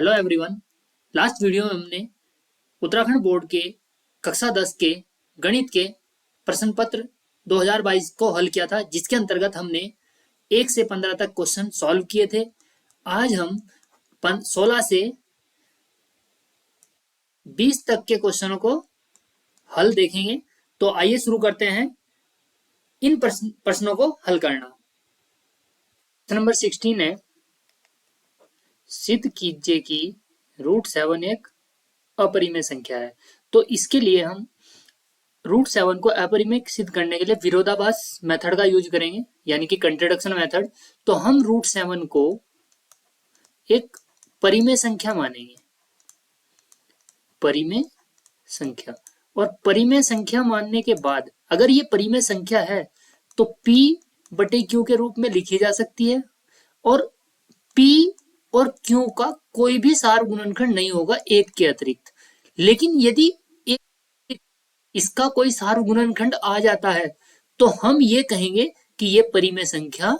Hello everyone. Last video में हमने Uttarakhand board के कक्षा 10 के गणित के प्रश्न पत्र 2022 को हल किया था, जिसके अंतर्गत हमने 1 से 15 तक क्वेश्चन सॉल्व किए थे। आज हम 16 से 20 तक के क्वेश्चनों को हल देखेंगे। तो आइए शुरू करते हैं इन प्रश्नों को हल करना। प्रश्न नंबर 16 है, सिद्ध कीजिए कि √7 एक अपरिमेय संख्या है। तो इसके लिए हम √7 को अपरिमेय सिद्ध करने के लिए विरोधाभास मेथड का यूज करेंगे, यानी कि कंट्राडिक्शन मेथड। तो हम √7 को एक परिमेय संख्या मानेंगे, परिमेय संख्या। और परिमेय संख्या मानने के बाद अगर ये परिमेय संख्या है तो P/Q के रूप में लिखी जा सकती है, और P और Q का कोई भी सार गुणनखंड नहीं होगा एक के अतिरिक्त। लेकिन यदि इसका कोई सार गुणनखंड आ जाता है तो हम ये कहेंगे कि ये परिमेय संख्या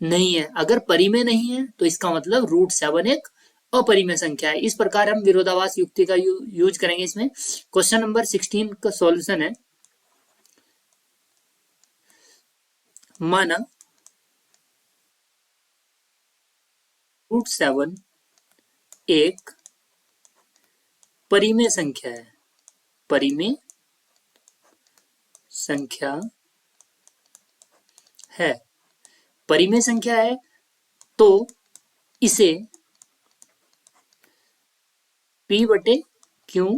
नहीं है। अगर परिमेय नहीं है तो इसका मतलब √7 एक अपरिमेय संख्या है। इस प्रकार हम विरोधाभास युक्ति का यूज करेंगे इसमें। क्वेश्चन नंबर 16 का सॉल्यूशन है, माना √7 एक परिमेय संख्या है, परिमेय संख्या है, परिमेय संख्या है, तो इसे P/Q,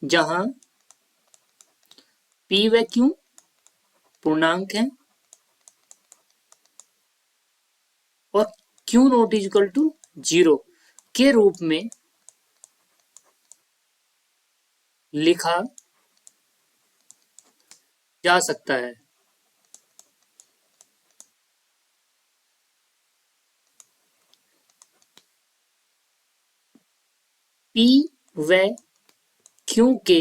जहां P व Q पूर्णांक है और Q नॉट इक्वल टू 0 के रूप में लिखा जा सकता है। P व Q के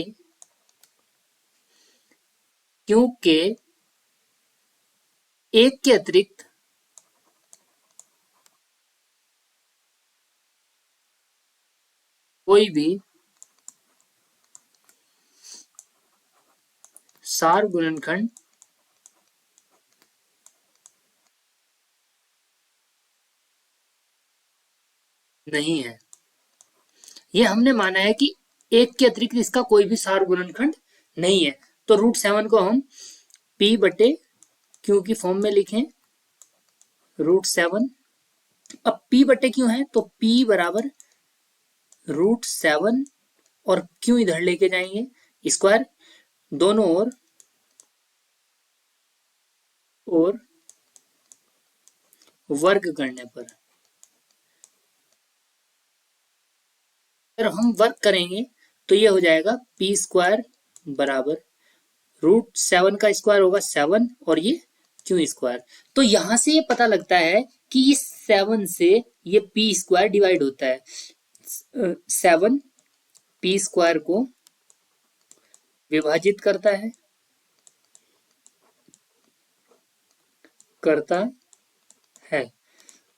एक के अतिरिक्त कोई भी सार गुणनखंड नहीं है। ये हमने माना है कि एक के अतिरिक्त इसका कोई भी सार गुणनखंड नहीं है। तो √7 को हम P/Q की फॉर्म में लिखें, √7। अब P/Q है तो P बराबर √7 और Q इधर लेके जाएंगे, स्क्वायर दोनों और वर्ग करने पर अगर हम वर्ग करेंगे तो ये हो जाएगा P² बराबर √7 का स्क्वायर होगा 7 और ये Q²। तो यहां से ये पता लगता है कि इस 7 से ये P² डिवाइड होता है। 7 P² को विभाजित करता है।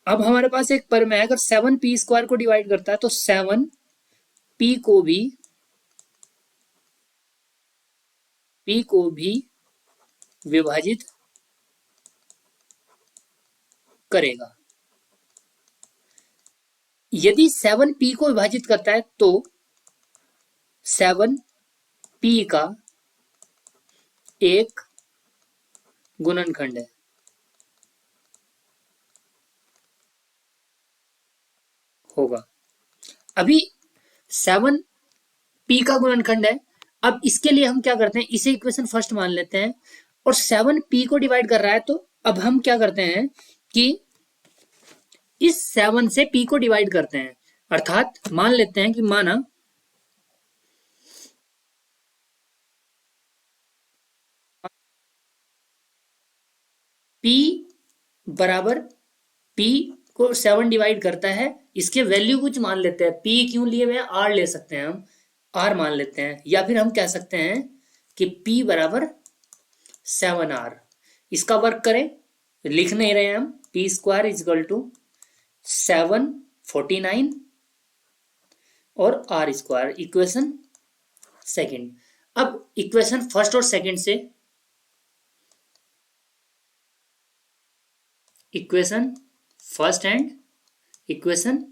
अब हमारे पास एक परिमेय है, अगर 7 P² को डिवाइड करता है तो 7 P को भी विभाजित करेगा। यदि 7 P को विभाजित करता है तो 7 P का एक गुणनखंड है। होगा। अभी 7 P का गुणनखंड है। अब इसके लिए हम क्या करते हैं, इसे इक्वेशन फर्स्ट मान लेते हैं, और 7 P को डिवाइड कर रहा है। तो अब हम क्या करते हैं कि इस 7 से P को डिवाइड करते हैं, अर्थात मान लेते हैं कि माना P बराबर P को 7 डिवाइड करता है, इसके वैल्यू कुछ मान लेते हैं। P क्यों लिए हुए R ले सकते हैं, हम R मान लेते हैं, या फिर हम कह सकते हैं कि P बराबर 7R। इसका वर्क करें, लिख नहीं रहे हम, P² इक्वल टू 7 49 और आर स्क्वायर, इक्वेशन सेकंड। अब इक्वेशन फर्स्ट और सेकंड से equation first and equation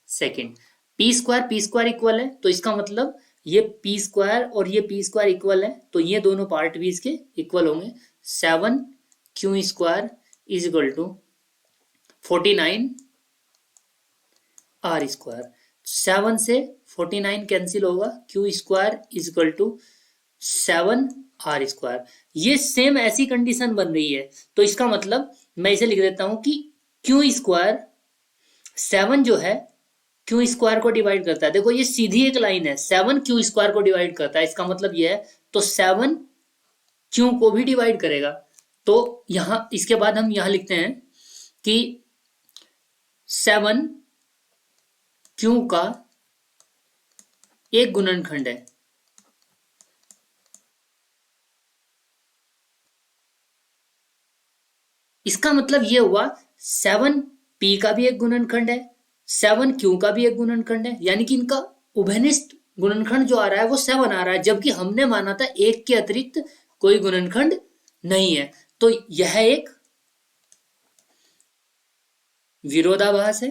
second, P square equal है, तो इसका मतलब ये पी स्क्वायर और ये पी स्क्वायर इक्वल है, तो ये दोनों पार्ट भी इसके इक्वल होंगे। 7q² is equal to 49 R square. 7 से 49 कैंसिल होगा, q² is equal to 7 R square. ये सेम ऐसी कंडीशन बन रही है, तो इसका मतलब मैं इसे लिख देता हूं कि q², 7 जो है q² को डिवाइड करता है। देखो ये सीधी एक लाइन है, 7q² को डिवाइड करता है, इसका मतलब ये है, तो 7 q को भी डिवाइड करेगा। तो यहां इसके बाद हम यहां लिखते हैं कि 7 q का एक गुणनखंड है। इसका मतलब ये हुआ 7p का भी एक गुणनखंड है, 7q का भी एक गुणनखंड है, यानी कि इनका उभयनिष्ठ गुणनखंड जो आ रहा है वो 7 आ रहा है, जबकि हमने माना था एक के अतिरिक्त कोई गुणनखंड नहीं है। तो यह एक विरोधाभास है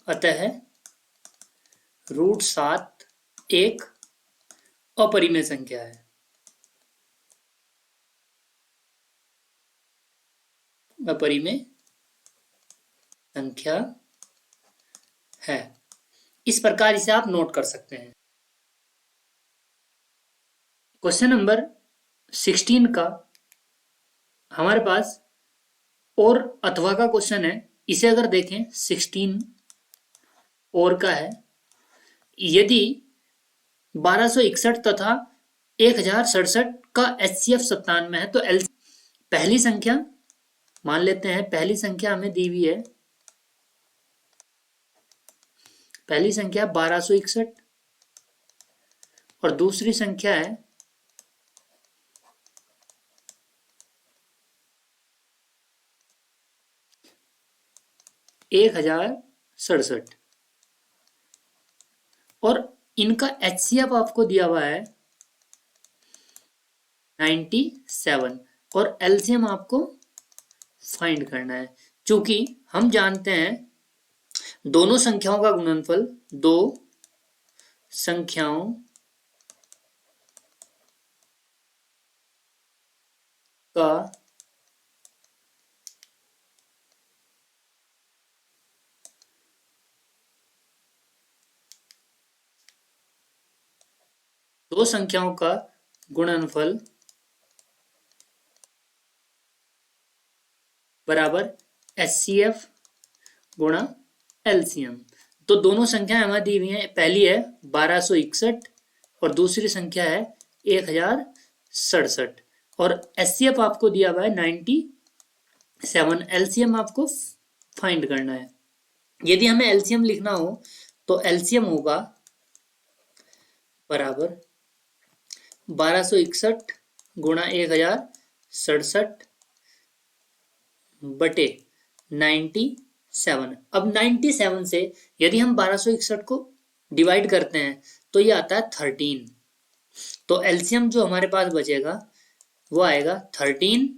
अतः √7 एक अपरिमेय संख्या है। अपरिमेय संख्या है, इस प्रकार इसे आप नोट कर सकते हैं। क्वेश्चन नंबर 16 का हमारे पास और अथवा का क्वेश्चन है। इसे अगर देखें 16 और का है, यदि 1261 तथा 1067 का HCF 97 है, तो पहली संख्या मान लेते हैं, पहली संख्या हमें दी हुई है, पहली संख्या 1261 और दूसरी संख्या है 1067 और इनका HCF आपको दिया हुआ है 97 और LCM आपको फाइंड करना है। चूंकि हम जानते हैं दोनों संख्याओं का गुणनफल, दो संख्याओं का दो संख्याओं का गुणनफल बराबर HCF गुणा LCM। तो दोनों संख्याएं हमें दी हुई हैं, पहली है 1261 और दूसरी संख्या है 1067 और HCF आपको दिया हुआ है 97, LCM आपको फाइंड करना है। यदि हमें LCM लिखना हो तो LCM होगा बराबर 1261 गुणा 1067 बटे 97। अब 97 से यदि हम 1261 को डिवाइड करते हैं तो ये आता है 13, तो एलसीएम जो हमारे पास बचेगा वो आएगा 13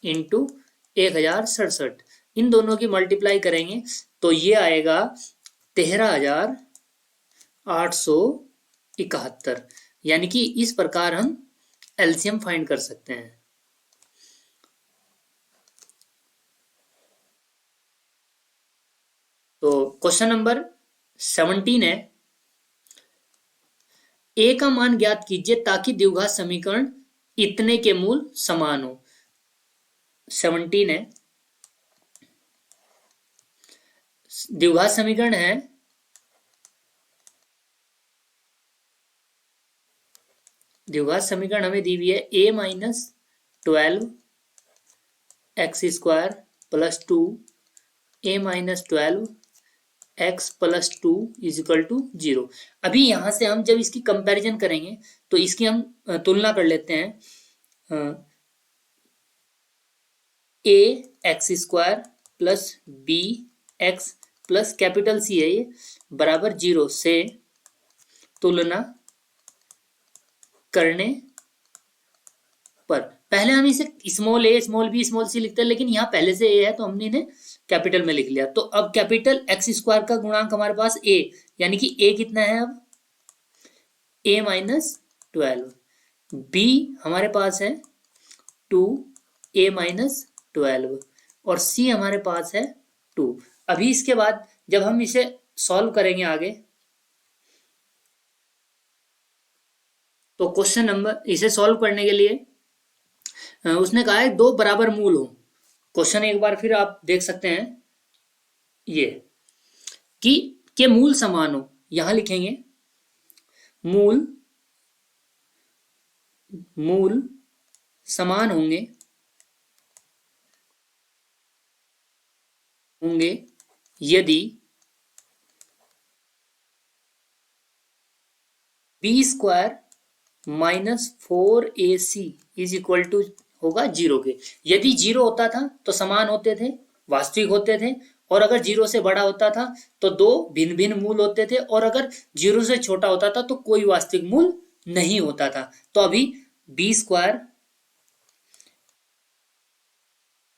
इंटू 1067। इन दोनों की मल्टीप्लाई करेंगे तो ये आएगा 13,871, यानी कि इस प्रकार हम एलसीएम फाइंड कर सकते हैं। तो क्वेश्चन नंबर 17 है, ए का मान ज्ञात कीजिए ताकि द्विघात समीकरण इतने के मूल समान हो। 17 है, द्विघात समीकरण है द्विघात समीकरण हमें दी हुई है a minus 12 x square plus 2 a minus 12 x plus 2 is equal to 0। अभी यहां से हम जब इसकी कंपैरिजन करेंगे तो इसकी हम तुलना कर लेते हैं a x square plus b x plus capital c है ये बराबर 0 से तुलना करने पर, पहले हम इसे स्मॉल ए स्मॉल बी स्मॉल सी लिखते हैं, लेकिन यहाँ पहले से ए है तो हमने इन्हें कैपिटल में लिख लिया। तो अब कैपिटल एक्स स्क्वायर का गुणांक हमारे पास ए, यानी कि ए कितना है अब ए माइनस 12, बी हमारे पास है 2 ए माइनस 12 और सी हमारे पास है 2। अभी इसके बाद जब हम इसे सॉल्व करेंगे आगे, तो क्वेश्चन नंबर इसे सॉल्व करने के लिए उसने कहा है दो बराबर मूल हो। क्वेश्चन एक बार फिर आप देख सकते हैं ये कि के मूल समान हो, यहां लिखेंगे मूल मूल समान होंगे होंगे यदि B square minus 4ac is equal to होगा 0 के। यदि 0 होता था तो समान होते थे, वास्तविक होते थे, और अगर 0 से बड़ा होता था तो दो भिन्न भिन्न मूल होते थे, और अगर 0 से छोटा होता था तो कोई वास्तविक मूल नहीं होता था। तो अभी बी स्क्वायर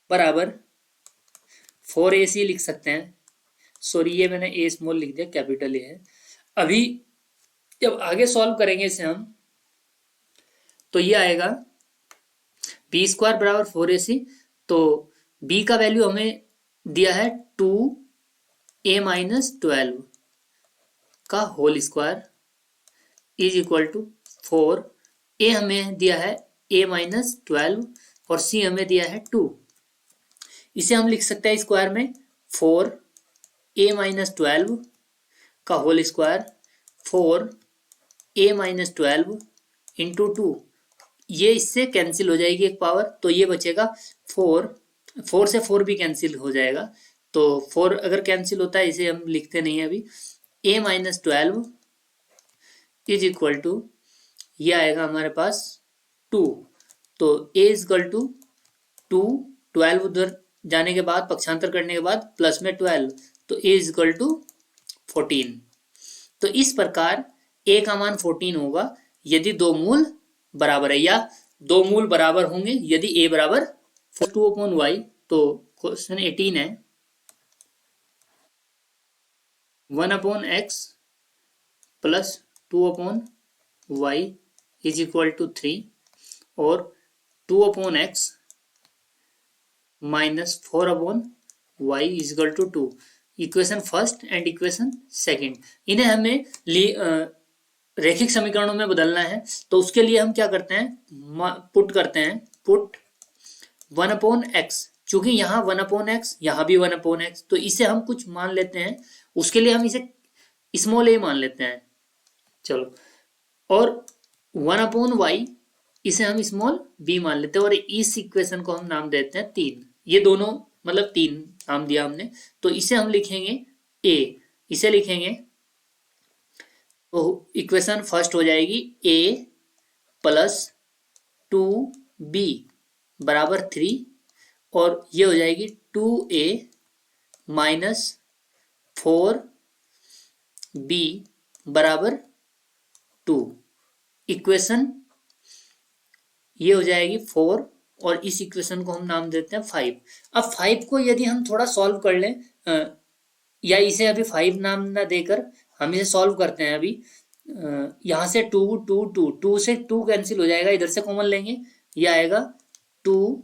बराबर 4ac लिख सकते हैं। सॉरी, ये मैंने ए स्मॉल लिख दिया, कैपिटल ए है। अभी जब आगे सॉल्व करेंगे इसे हम, तो ये आएगा बी स्क्वायर बराबर 4ac, तो बी का वैल्यू हमें दिया है 2a माइनस 12 का whole square is equal to 4, ए हमें दिया है a माइनस 12 और c हमें दिया है 2। इसे हम लिख सकते हैं स्क्वायर में 4a माइनस 12 का whole square, 4a minus 12 into 2, ये इससे कैंसिल हो जाएगी एक पावर, तो ये बचेगा 4 से 4 भी कैंसिल हो जाएगा। तो 4 अगर कैंसिल होता है, इसे हम लिखते नहीं है अभी, a minus 12 is equal to, ये आएगा हमारे पास 2। तो a इज इक्वल टू 2, 12 उधर जाने के बाद पक्षांतर करने के बाद प्लस में 12, तो a इज इक्वल टू 14। तो इस प्रकार a का मान 14 होगा यदि दो मूल बराबर है, या दो मूल बराबर होंगे यदि a बराबर 2/y। तो क्वेश्चन 18 है 1/x plus 2/y is equal to 3 और 2/x minus 4/y is equal to 2। Equation first and equation second, इन्हें हमें रैखिक समीकरणों में बदलना है। तो उसके लिए हम क्या करते हैं, पुट करते हैं, पुट 1/x, चूंकि यहाँ 1/x यहाँ भी 1/x, तो इसे हम कुछ मान लेते हैं। उसके लिए हम इसे स्मॉल a मान लेते हैं, चलो, और 1/y इसे हम स्मॉल b मान लेते हैं, और इस इक्वेशन को हम नाम देते हैं 3। ये दोनों मतलब 3 नाम दिया हमने, तो इसे हम लिखेंगे a, इसे लिखेंगे, तो इक्वेशन फर्स्ट हो जाएगी a प्लस 2b बराबर 3, और ये हो जाएगी 2a माइनस 4b बराबर 2। इक्वेशन ये हो जाएगी 4, और इस इक्वेशन को हम नाम देते हैं 5। अब 5 को यदि हम थोड़ा सॉल्व कर लें, या इसे अभी 5 नाम ना देकर हम इसे सॉल्व करते हैं अभी। यहाँ से 2 2 2 2 से 2 कैंसिल हो जाएगा, इधर से कॉमन लेंगे, ये आएगा 2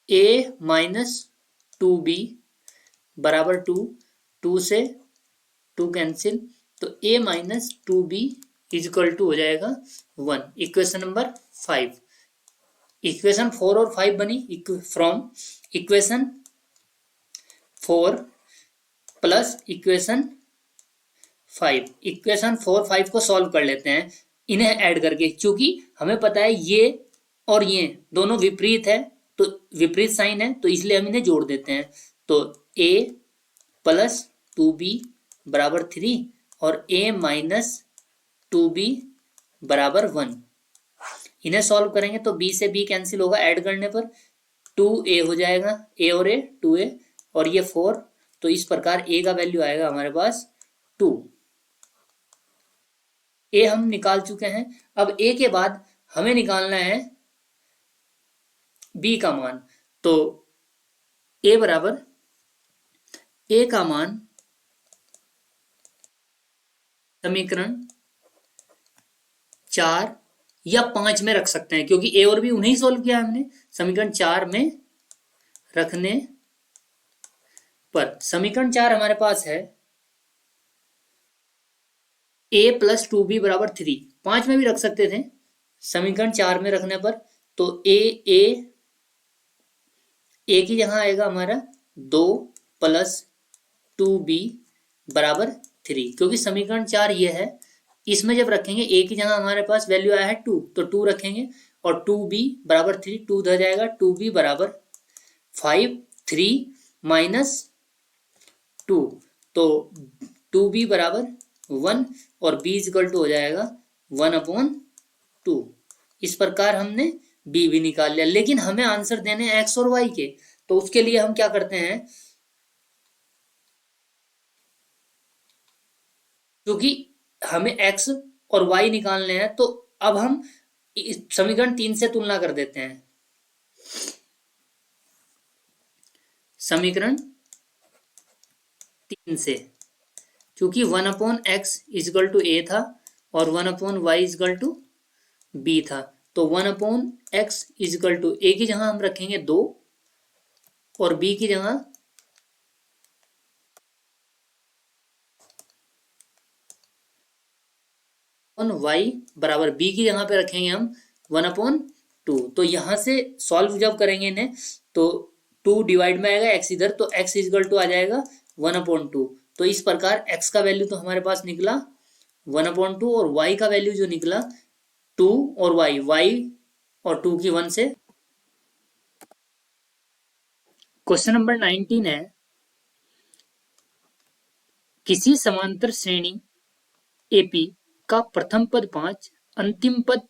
a माइनस 2b बराबर 2, 2 से 2 कैंसिल, तो a minus 2b is equal to हो जाएगा 1। इक्वेशन नंबर 5, इक्वेशन 4 और 5 बनी from equation 4 plus equation 5। Equation 4 5 को सॉल्व कर लेते हैं इन्हें ऐड करके, क्योंकि हमें पता है ये और ये दोनों विपरीत है, तो विपरीत साइन है, तो इसलिए हम इन्हें जोड़ देते हैं। तो a प्लस 2b बराबर 3 और a माइनस 2b बराबर 1। इन्हें सॉल्व करेंगे तो b से b कैंसिल होगा, ऐड करने पर 2a हो जाएगा, a और a 2a और ये 4। तो इस प्रकार a का वैल्यू आएगा हमारे पास 2। a हम निकाल चुके हैं। अब a के बाद हमें निकालना है b का मान। तो a बराबर a का मान समीकरण 4 या 5 में रख सकते हैं, क्योंकि a और b उन्हें ही सोल्व किया हमने। समीकरण 4 में रखने पर समीकरण 4 हमारे पास है a प्लस 2b बराबर 3। 5 में भी रख सकते थे समीकरण 4 में रखने पर। तो a की जगह आएगा हमारा 2 प्लस 2b बराबर 3, क्योंकि समीकरण 4 ये है। इसमें जब रखेंगे a की जगह हमारे पास वैल्यू आया है 2, तो 2 रखेंगे और 2b बराबर 3, 2 उधर जाएगा, 2b बराबर 5, 3 माइनस 2, तो 2b बराबर 1 और b इक्वल टू हो जाएगा 1/2। इस प्रकार हमने b भी निकाल लिया। लेकिन हमें आंसर देने हैं x और y के, तो उसके लिए हम क्या करते हैं, क्योंकि हमें x और y निकालने हैं, तो अब हम समीकरण 3 से तुलना कर देते हैं। समीकरण 3 से, क्योंकि 1/x इक्वल टू a था और 1/y इक्वल टू b था, तो 1/x इक्वल टू a की जगह हम रखेंगे 2 और b की जगह y बराबर b की जगह पे रखेंगे हम 1/2। तो यहां से सॉल्व जब करेंगे इन्हें तो 2 डिवाइड में आएगा, x इधर, तो x इक्वल टू आ जाएगा 1/2। तो इस प्रकार x का वैल्यू तो हमारे पास निकला 1/2 और y का वैल्यू जो निकला 2 और y और 2 की 1 से। क्वेश्चन नंबर 19 है, किसी समांतर श्रेणी AP का प्रथम पद 5, अंतिम पद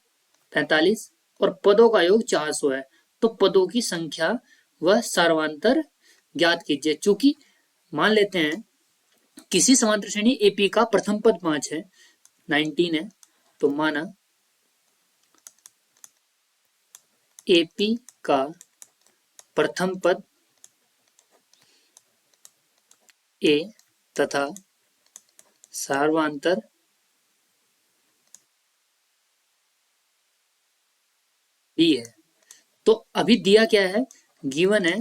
45 और पदों का योग 400 है, तो पदों की संख्या व सार्वंतर ज्ञात कीजिए। चूंकि मान लेते हैं किसी समांतर श्रेणी AP का प्रथम पद 5 है, 19 है, तो माना AP का प्रथम पद A तथा सार्वंतर B है। तो अभी दिया क्या है, गिवन है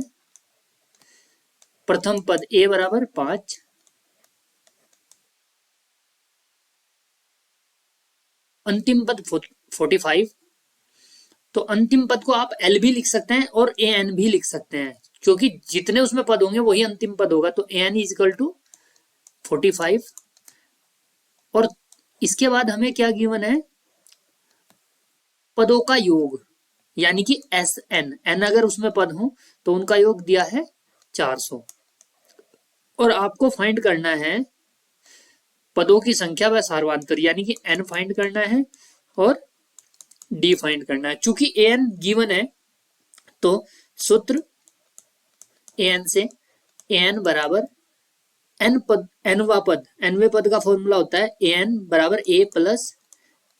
प्रथम पद A बराबर 5, अंतिम पद 45। तो अंतिम पद को आप L भी लिख सकते हैं और AN भी लिख सकते हैं, क्योंकि जितने उसमें पद होंगे वही अंतिम पद होगा। तो AN इज इक्वल टू 45 और इसके बाद हमें क्या गिवन है, पदों का योग, यानी कि SN, N अगर उसमें पद हो तो उनका योग दिया है 400 और आपको फाइंड करना है पदों की संख्या व सार्वंतर, यानी कि N फाइंड करना है और D फाइंड करना है। चूंकि AN गिवन है तो सूत्र AN से AN बराबर N पद, Nवे पद का फॉर्मूला होता है AN बराबर A plus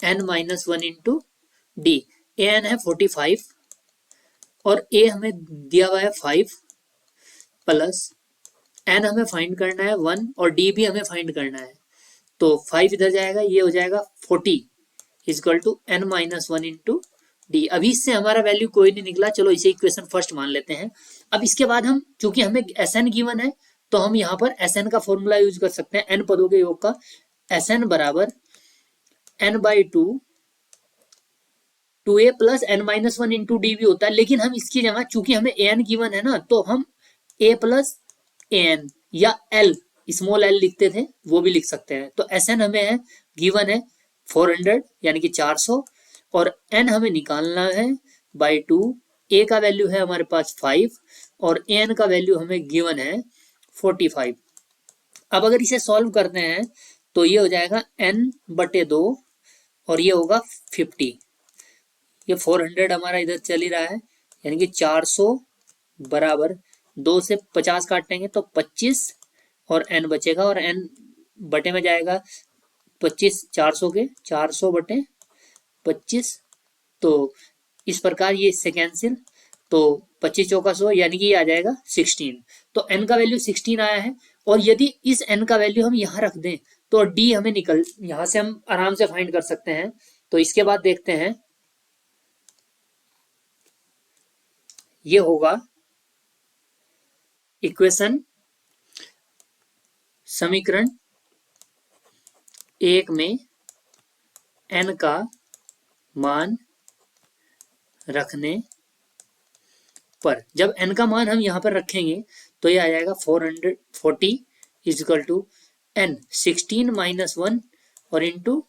N minus 1 into D। AN है 45 और A हमें दिया हुआ है 5 प्लस N हमें फाइंड करना है 1 और D भी हमें फाइंड करना है। तो 5 इधर जाएगा, ये हो जाएगा 40 equal to N minus 1 into D। अभी इससे हमारा वैल्यू कोई नहीं निकला, चलो इसे इक्वेशन फर्स्ट मान लेते हैं। अब इसके बाद हम, चूंकि हमें SN गिवन है, तो हम यहाँ पर SN का फॉर्मूला यूज कर सकते हैं, N पदों के योग का। SN बराबर N/2 2A plus N minus 1 into D भी होता है, लेकिन हम इसकी जगह, चूंकि हमें AN गिवन है ना, तो हम A प्लस AN या L स्मॉल l लिखते थे, वो भी लिख सकते हैं। तो SN हमें है गिवन है 400 यानी कि 400 और N हमें निकालना है बाई 2। A का वैल्यू है हमारे पास 5 और AN का वैल्यू हमें गिवन है 45। अब अगर इसे सॉल्व करते हैं तो ये हो जाएगा n/2 और ये होगा 50। ये 400 हमारा इधर चल ही रहा है, यानी कि 400 बराबर 2 से 50 काटेंगे तो 25 और n बचेगा, और n बटे में जाएगा 25 400 के, 400 बटे 25। तो इस प्रकार ये इससे कैंसिल, तो 25 चौका 100 यानी कि ये आ जाएगा 16। तो n का वैल्यू 16 आया है, और यदि इस n का वैल्यू हम यहाँ रख दें तो d हमें निकल, यहाँ से हम आराम से फाइंड कर सकते हैं। तो इसके बाद देखते हैं, ये होगा इक्वेशन समीकरण 1 में n का मान रखने पर, जब n का मान हम यहाँ पर रखेंगे तो ये आ जाएगा 440 इजिकल टू n 16 माइनस 1 और इंटू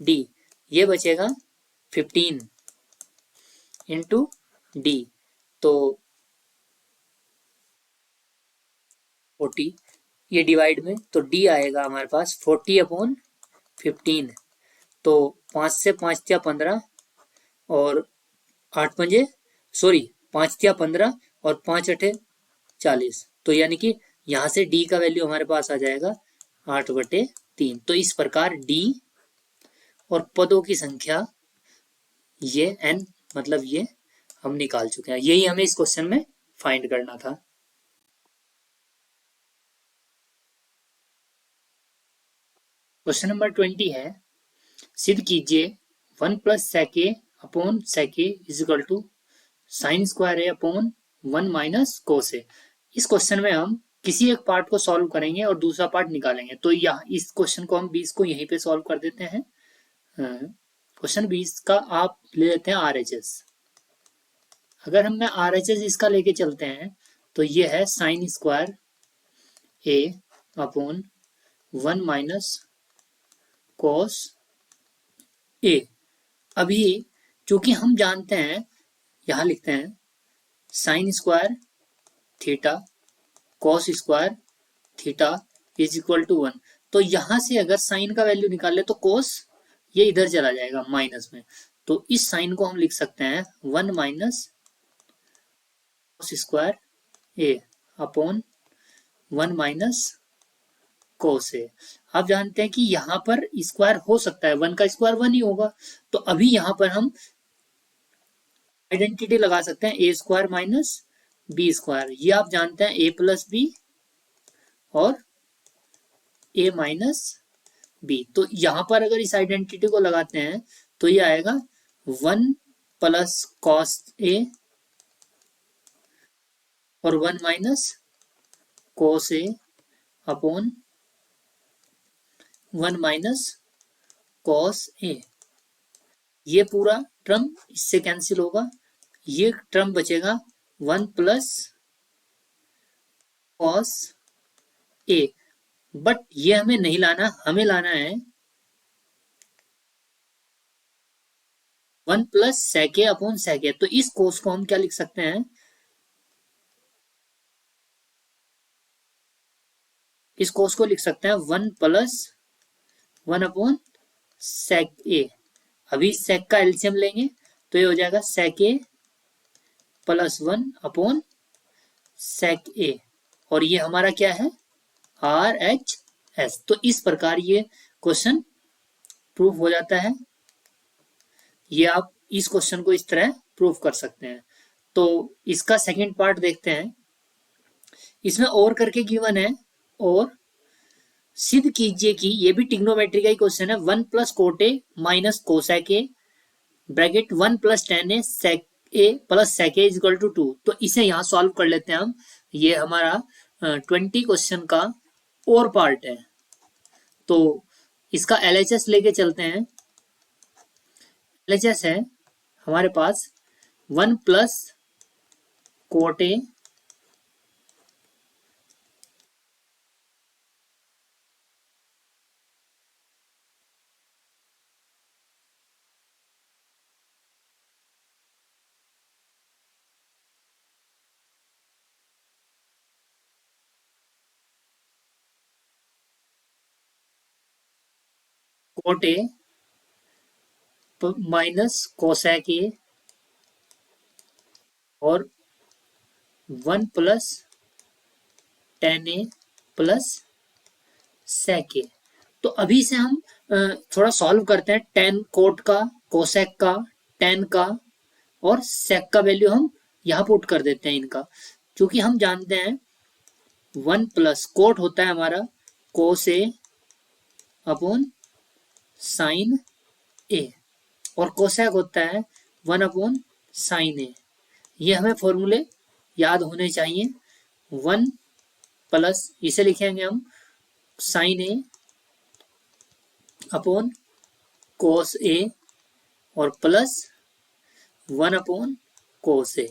डी, ये बचेगा 15 इंटू डी। तो 40 ये डिवाइड में, तो डी आएगा हमारे पास 40/15। तो 5 से 5 या 15 और 8 पंजे, सॉरी 5 या 15 और 5 अठे 40। तो यानी कि यहाँ से डी का वैल्यू हमारे पास आ जाएगा 8/3। तो इस प्रकार डी और पदों की संख्या ये n, मतलब ये हम निकाल चुके हैं। यही हमें इस क्वेश्चन में फाइंड करना था। क्वेश्चन नंबर 20 है, सिद्ध कीजिए 1 plus sec a upon sec a is equal to sine square A upon 1 minus cos a. इस क्वेश्चन में हम किसी एक पार्ट को सॉल्व करेंगे और दूसरा पार्ट निकालेंगे। तो यहाँ इस क्वेश्चन को हम 20 को यहीं पे सॉल्व कर देते हैं। क्वेश्चन 20 का आप ले लेते हैं RHS। अगर हम RHS इसका लेके चलते हैं तो ये है sine square A upon 1 minus cos A. अभी चूंकि हम जानते हैं, यहां लिखते हैं sine square theta cos square theta is equal to 1। तो यहां से अगर साइन का वैल्यू निकाले तो कॉस ये इधर चला जाएगा माइनस में, तो इस साइन को हम लिख सकते हैं 1 माइनस कॉस स्क्वायर ए अपॉन 1 माइनस कोस ए। आप जानते हैं कि यहाँ पर स्क्वायर हो सकता है, 1 का स्क्वायर 1 ही होगा। तो अभी यहाँ पर हम आइडेंटिटी लगा सकते हैं ए स्क्वायर माइनस बी स्क्वायर। ये आप जानते हैं ए प्लस बी और ए माइनस बी। तो यहाँ पर अगर इस आइडेंटिटी को लगाते हैं तो ये आएगा 1 प्लस कॉस ए और 1 माइनस कोस ए अपॉन 1 माइनस कॉस ए। ये पूरा टर्म इससे कैंसिल होगा, ये टर्म बचेगा 1 प्लस कॉस ए। बट ये हमें नहीं लाना, हमें लाना है 1 प्लस सेक ए अपॉन सेक ए। तो इस कोस को हम क्या लिख सकते हैं, इस कोस को लिख सकते हैं 1 प्लस 1 अपॉन सेक ए। अभी सेक का एलसीएम लेंगे तो ये हो जाएगा सेक ए प्लस 1 अपॉन सेक ए, और ये हमारा क्या है RHS। तो इस प्रकार ये क्वेश्चन प्रूफ हो जाता है। ये आप इस क्वेश्चन को इस तरह प्रूफ कर सकते हैं। तो इसका सेकंड पार्ट देखते हैं। इसमें और करके गिवन है, और सिद्ध कीजिए कि ये भी टिग्नोमेट्री का ही क्वेश्चन है, 1 plus cot A minus cosec A bracket 1 plus tan A sec A plus sec A equal to 2। तो इसे यहाँ सॉल्व कर लेते हैं हम। ये हमारा 20 क्वेश्चन का और पार्ट है। तो इसका LHS लेके चलते हैं। LHS है हमारे पास 1 plus cot A coat A minus cosec ए और 1 प्लस टेन ए प्लस सेक ए। तो अभी से हम थोड़ा सॉल्व करते हैं। टेन कोट का, कोसेक का, टेन का और सेक का वैल्यू हम यहाँ पुट कर देते हैं इनका, क्योंकि हम जानते हैं 1 प्लस कोट होता है हमारा कोस ए अपॉन साइन ए और कोसेक होता है 1 अपॉन साइन ए। ये हमें फॉर्मूले याद होने चाहिए। 1 प्लस इसे लिखेंगे हम साइन ए अपॉन कोस ए और प्लस 1 अपॉन कोस ए।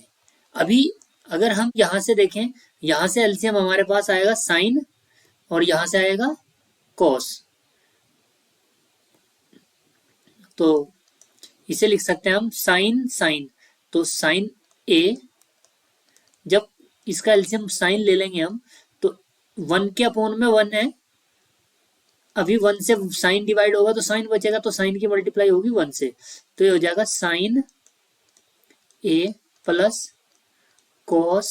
अभी अगर हम यहां से देखें, यहां से एलसीएम हमारे पास आएगा साइन और यहां से आएगा कोस, तो इसे लिख सकते हैं हम साइन साइन। तो साइन ए, जब इसका एलसीएम साइन ले लेंगे हम तो 1 के अपॉन में 1 है, अभी 1 से साइन डिवाइड होगा तो साइन बचेगा, तो साइन की मल्टीप्लाई होगी 1 से, तो ये हो जाएगा sign A plus cos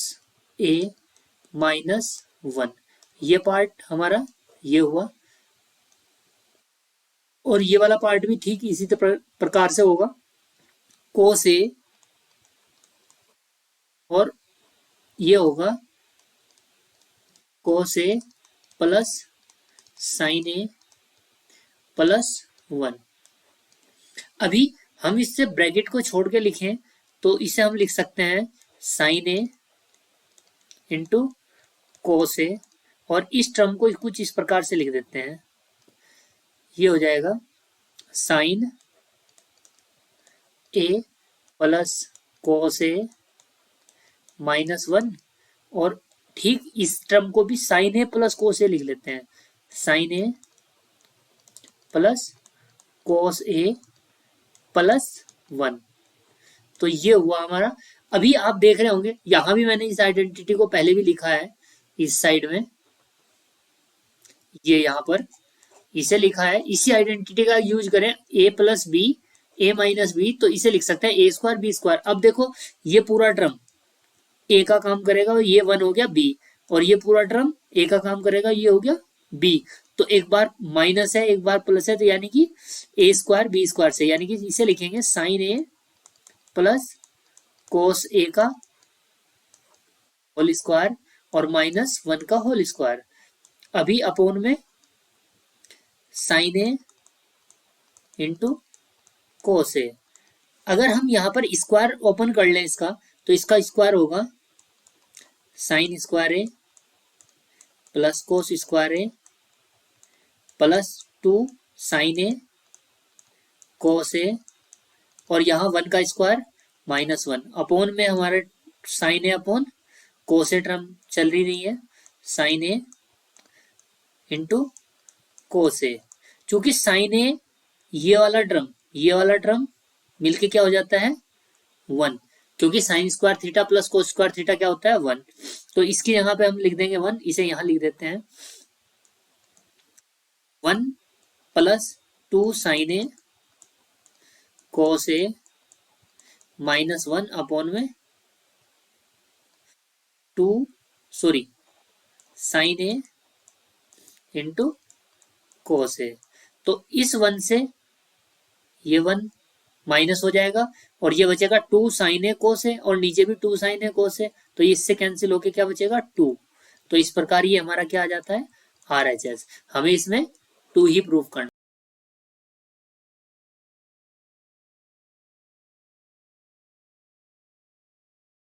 A minus 1। ये पार्ट हमारा ये हुआ और ये वाला पार्ट भी ठीक इसी प्रकार से होगा। कोस ए और ये होगा कोस ए प्लस साइन ए प्लस 1। अभी हम इससे ब्रैकेट को छोड़ के लिखें तो इसे हम लिख सकते हैं साइन ए इंटू कोस ए और इस टर्म को कुछ इस प्रकार से लिख देते हैं। ये हो जाएगा साइन ए प्लस कोस ए माइनस 1 और ठीक इस टर्म को भी साइन ए प्लस कोस ए लिख लेते हैं, साइन ए प्लस कोस ए प्लस 1। तो ये हुआ हमारा। अभी आप देख रहे होंगे यहां भी मैंने इस आइडेंटिटी को पहले भी लिखा है, इस साइड में ये यहां पर इसे लिखा है। इसी आइडेंटिटी का यूज करें ए प्लस बी ए माइनस बी, तो इसे लिख सकते हैं ए स्क्वायर बी स्क्वायर। अब देखो ये पूरा टर्म ए का काम करेगा, ये 1 हो गया बी, और ये पूरा टर्म ए का काम करेगा, ये हो गया बी। तो एक बार माइनस है एक बार प्लस है, तो यानी कि ए स्क्वायर बी स्क्वायर से, यानी कि इसे लिखेंगे साइन ए प्लस कोस ए का होल स्क्वायर और माइनस 1 का होल स्क्वायर। अभी अपोन में साइन ए इंटू कोस ए। अगर हम यहां पर स्क्वायर ओपन कर लें इसका, तो इसका स्क्वायर होगा साइन स्क्वायर ए प्लस कोस स्क्वायर ए प्लस 2 साइन ए कोस ए और यहाँ 1 का स्क्वायर माइनस 1। अपोन में हमारे sine A upon cos A term चल रही नहीं है, साइन ए इंटू कोस ए। चूंकि साइन ए ये वाला टर्म मिलके क्या हो जाता है 1, क्योंकि sign square theta plus cos square theta क्या होता है 1। तो इसकी जगह पे हम लिख देंगे 1, इसे यहां लिख देते हैं 1 प्लस 2 साइन ए कोस ए माइनस 1 अपॉन में 2 साइन ए इंटू कोस ए। तो इस 1 से ये 1 माइनस हो जाएगा और ये बचेगा 2 साइन ए कोस ए और नीचे भी 2 साइन ए कोस ए, तो इससे कैंसिल होके क्या बचेगा 2। तो इस प्रकार ये हमारा क्या आ जाता है RHS। हमें इसमें 2 ही प्रूव करना।